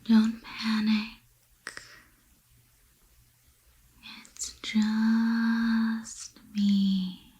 Don't panic. It's just me.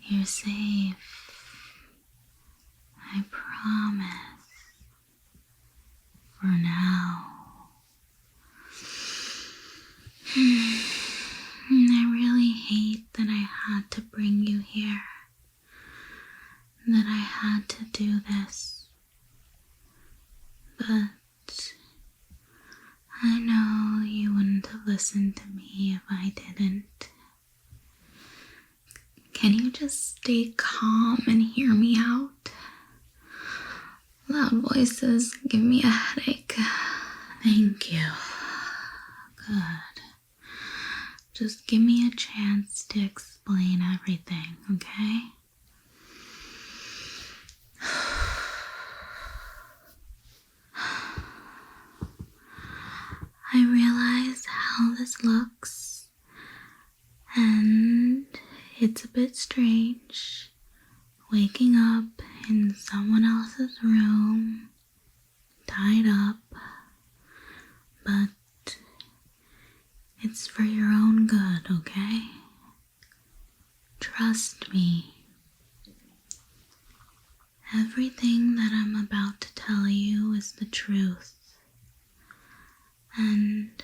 You're safe. I promise. For now. I really hate that I had to bring you here. That I had to do this. But I know you wouldn't have listened to me if I didn't. Can you just stay calm and hear me out? Loud voices give me a headache. Thank you. Good. Just give me a chance to explain everything, okay? I realize how this looks, and it's a bit strange waking up in someone else's room, tied up, but it's for your own good, okay? Trust me. Everything that I'm about to tell you is the truth. And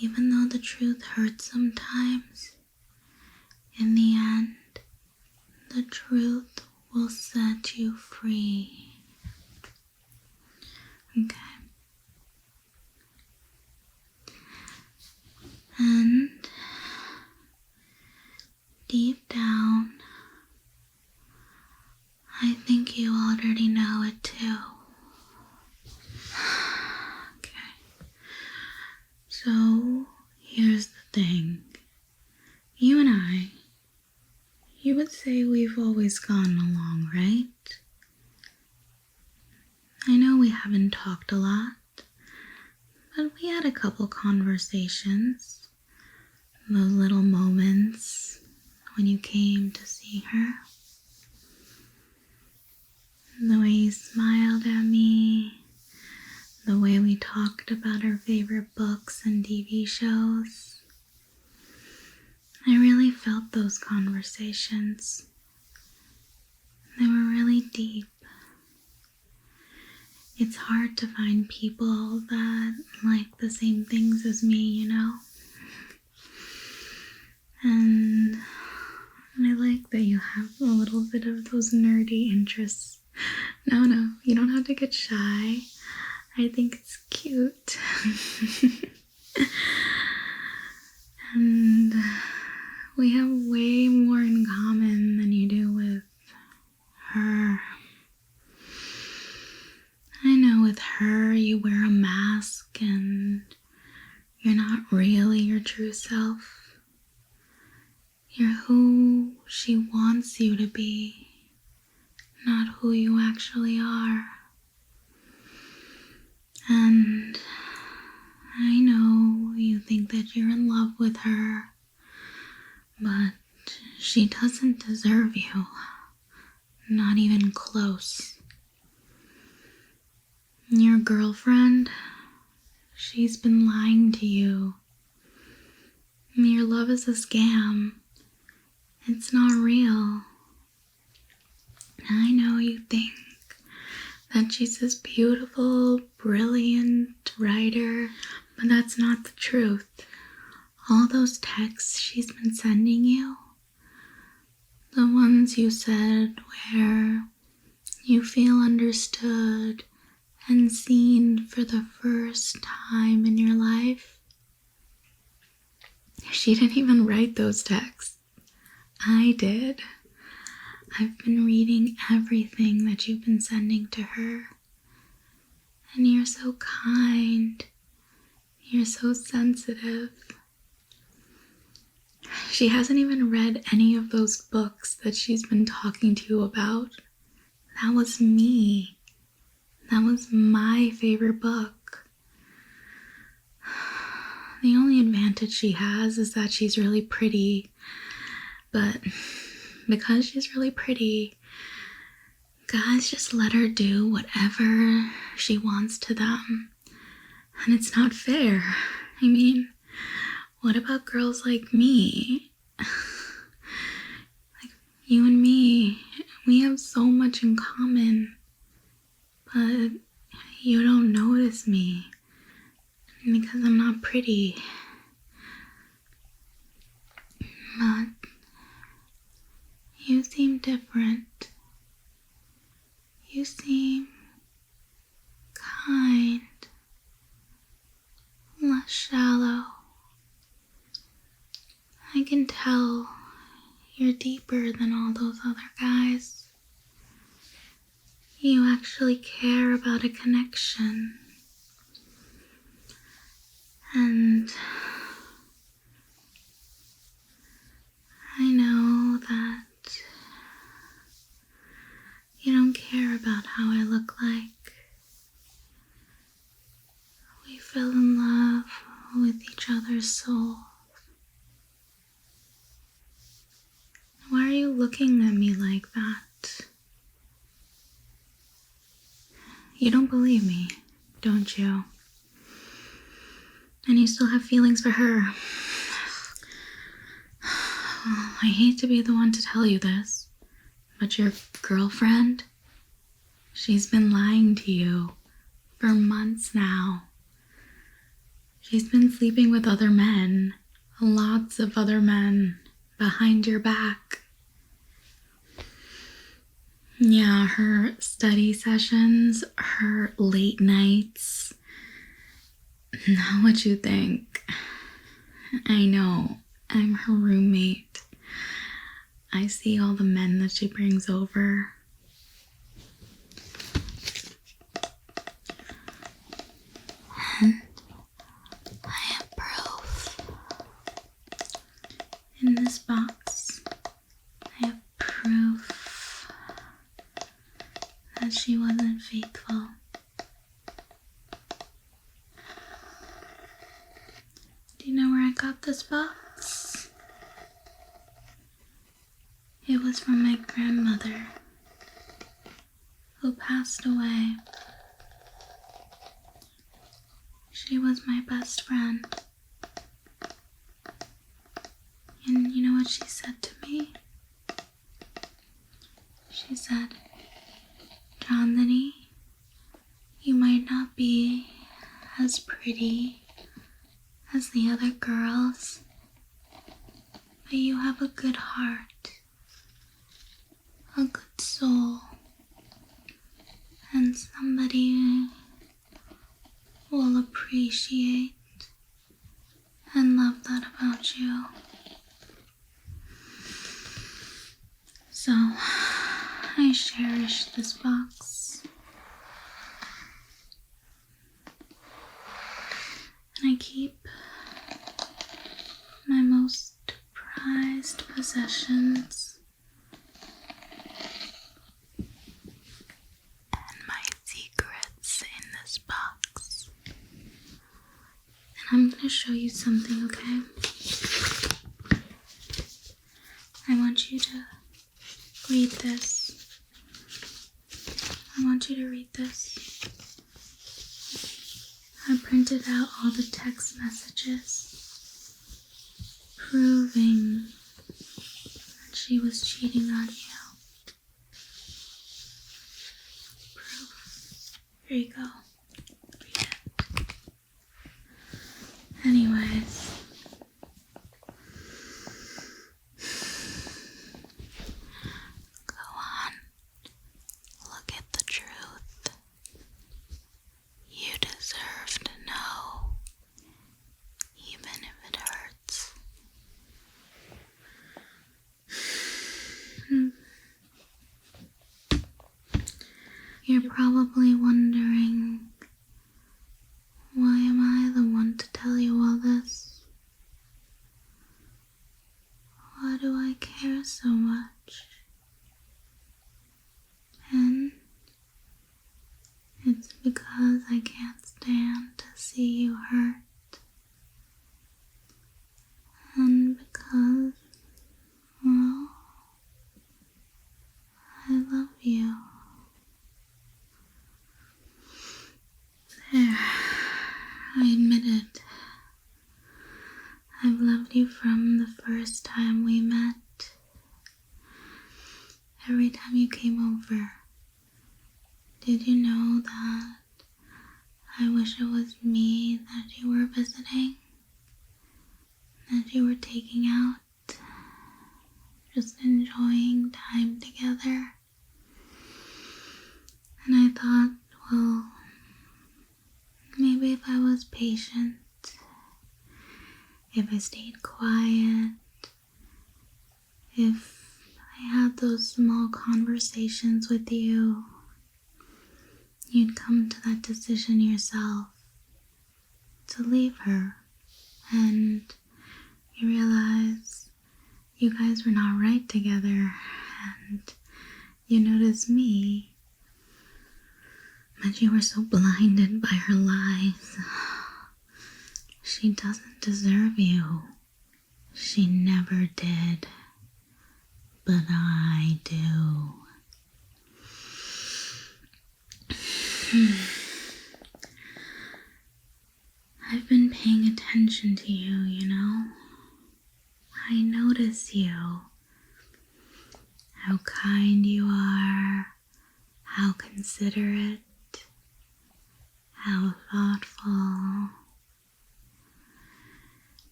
even though the truth hurts sometimes, in the end, the truth will set you free. Okay. And deep down, I think you already know it too. Okay. So, here's the thing. You and I, you would say we've always gotten along, right? I know we haven't talked a lot, but we had a couple conversations. Those little moments when you came to see her. The way you smiled at me. The way we talked about our favorite books and TV shows. I really felt those conversations. They were really deep. It's hard to find people that like the same things as me, you know? And I like that you have a little bit of those nerdy interests. No, you don't have to get shy. I think it's cute. And we have way more in common than you do with her. I know with her you wear a mask and you're not really your true self. You're who she wants you to be, not who you actually are. And I know you think that you're in love with her, but she doesn't deserve you, not even close. Your girlfriend, she's been lying to you. Your love is a scam. It's not real. I know you think that she's this beautiful, brilliant writer, but that's not the truth. All those texts she's been sending you, the ones you said where you feel understood and seen for the first time in your life, she didn't even write those texts. I did. I've been reading everything that you've been sending to her. And you're so kind. You're so sensitive. She hasn't even read any of those books that she's been talking to you about. That was me. That was my favorite book. The only advantage she has is that she's really pretty. But because she's really pretty, Guys just let her do whatever she wants to them. And it's not fair. I mean, what about girls like me? Like, you and me, we have so much in common. But you don't notice me. Because I'm not pretty. But you seem different. You seem kind, less shallow. I can tell you're deeper than all those other guys. You actually care about a connection. And I know that you don't care about how I look like. We fell in love with each other's souls. Why are you looking at me like that? You don't believe me, don't you? And you still have feelings for her. I hate to be the one to tell you this, but your girlfriend, she's been lying to you for months now. She's been sleeping with other men, lots of other men, behind your back. Yeah, her study sessions, her late nights. Not what you think. I know, I'm her roommate. I see all the men that she brings over. And I have proof. In this box, I have proof that she wasn't faithful. Do you know where I got this box? It was from my grandmother, who passed away. She was my best friend. And you know what she said to me? She said, "Chandani, you might not be as pretty as the other girls, but you have a good heart, a good soul, and somebody will appreciate and love that about you." So, I cherish this box. And I keep my most prized possessions and my secrets in this box. And I'm going to show you something, okay? I want you to read this. I want you to read this. I printed out all the text messages proving that she was cheating on you. Proof. Here you go. Read it. Anyways. Go on. Look at the truth. You deserve to know, even if it hurts. You're probably wondering, why am I the one to tell you all this? Why do I care so much? And it's because I can't stand to see you hurt. And because, well, I love you. I admit it. I've loved you from the first time we met. Every time you came over. Did you know that I wish it was me that you were visiting? That you were taking out? Just enjoying time together? And I thought, well, maybe if I was patient, if I stayed quiet, if I had those small conversations with you, you'd come to that decision yourself to leave her, and you realize you guys were not right together, and you notice me, but you were so blinded by her lies. She doesn't deserve you. She never did. But I do. I've been paying attention to you, you know? I notice you. How kind you are. How considerate. How thoughtful.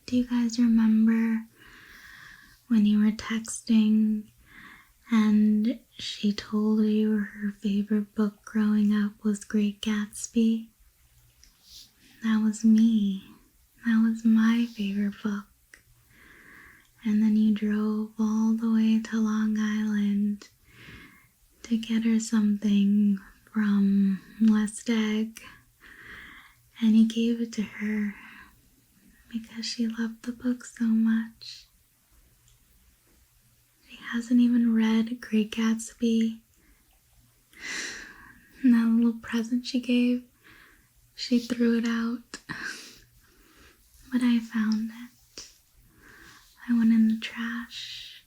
Do you guys remember when you were texting and she told you her favorite book growing up was Great Gatsby? That was me. That was my favorite book. And then you drove all the way to Long Island to get her something from West Egg. And you gave it to her because she loved the book so much. She hasn't even read Great Gatsby. And that little present she gave, she threw it out. But I found it. I went in the trash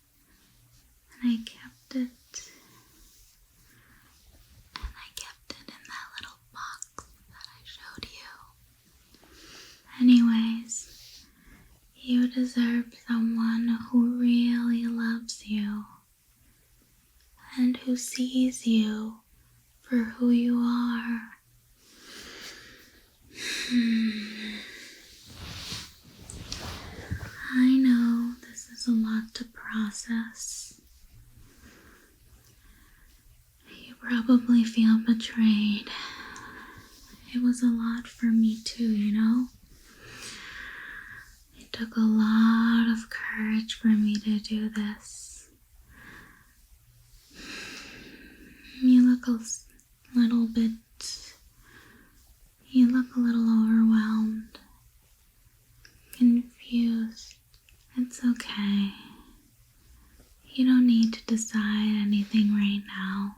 and I kept it. And I kept it in that little box that I showed you. Anyways, you deserve someone who really loves you and who sees you for who you are. I know this is a lot to process. You probably feel betrayed. It was a lot for me too, you know? It took a lot of courage for me to do this. You look a little bit... You look a little overwhelmed. Confused. It's okay. You don't need to decide anything right now.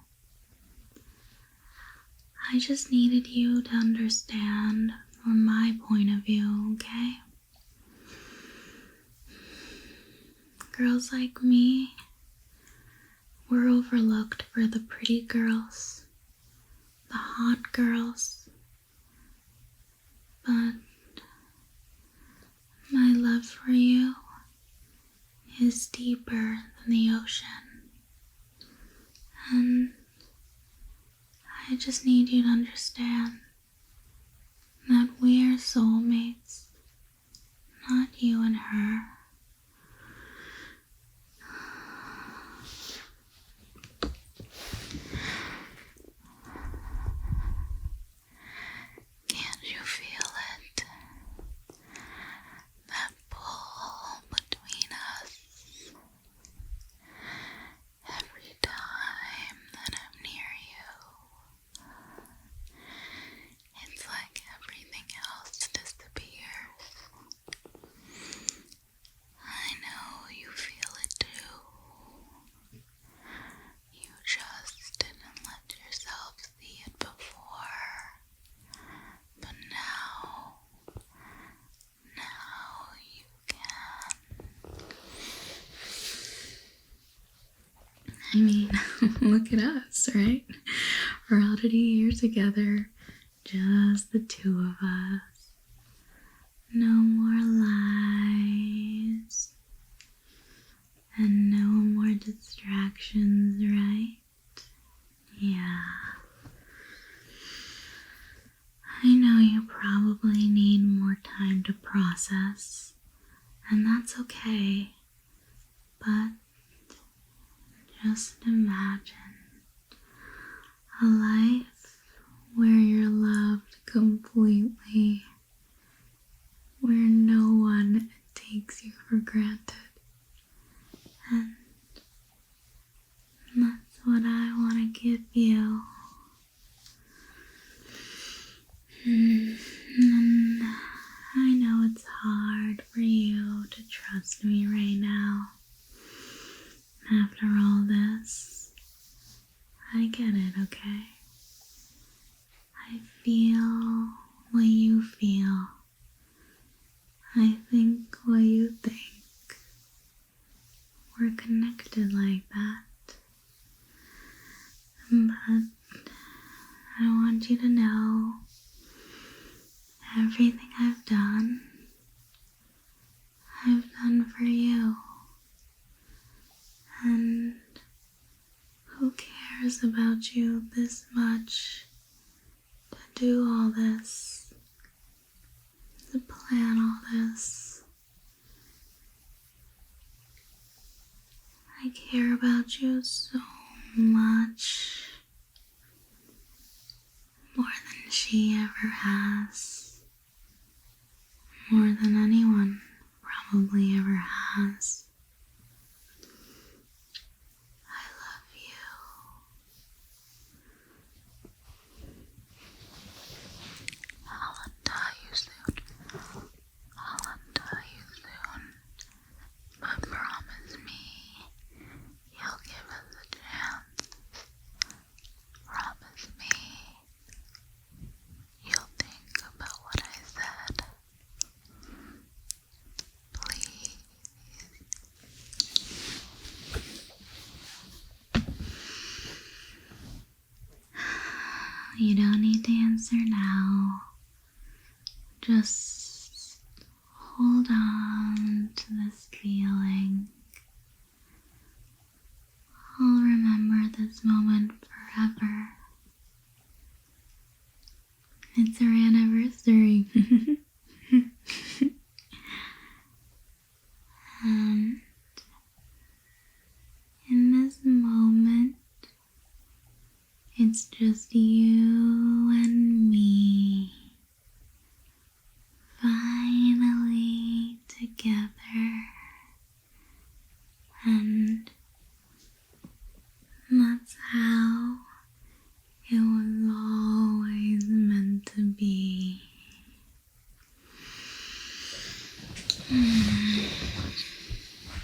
I just needed you to understand from my point of view, okay? Girls like me, we're overlooked for the pretty girls, the hot girls, but my love for you is deeper than the ocean, and I just need you to understand that we're soulmates, not you and her. Can't you feel it? That pull between us. Every time that I'm near you, it's like everything else disappears. I know you feel it too. You just didn't let yourself see it before. But now you can. I mean, look at us, right? We're already here together. just the two of us. No more lies. And no more distractions, right? Yeah. I know you probably need more time to process, and that's okay. But just imagine a life where you're loved completely, where no one takes you for granted. And that's what I want to give you. And I know it's hard for you to trust me right now. After all this, I get it, okay? I feel what you feel. I think what you think. We're connected like that. But I want you to know everything I've done for you. And who cares about you this much to do all this, to plan all this? I care about you so much, more than she ever has, more than anyone probably ever has. I love you. I'll untie you soon. I'll untie you soon. But promise me you'll give us a chance. Promise me you'll think about what I said. Please. You don't need to answer now. Just hold on to this feeling. I'll remember this moment forever. It's our anniversary. And in this moment, it's just you and me, finally together.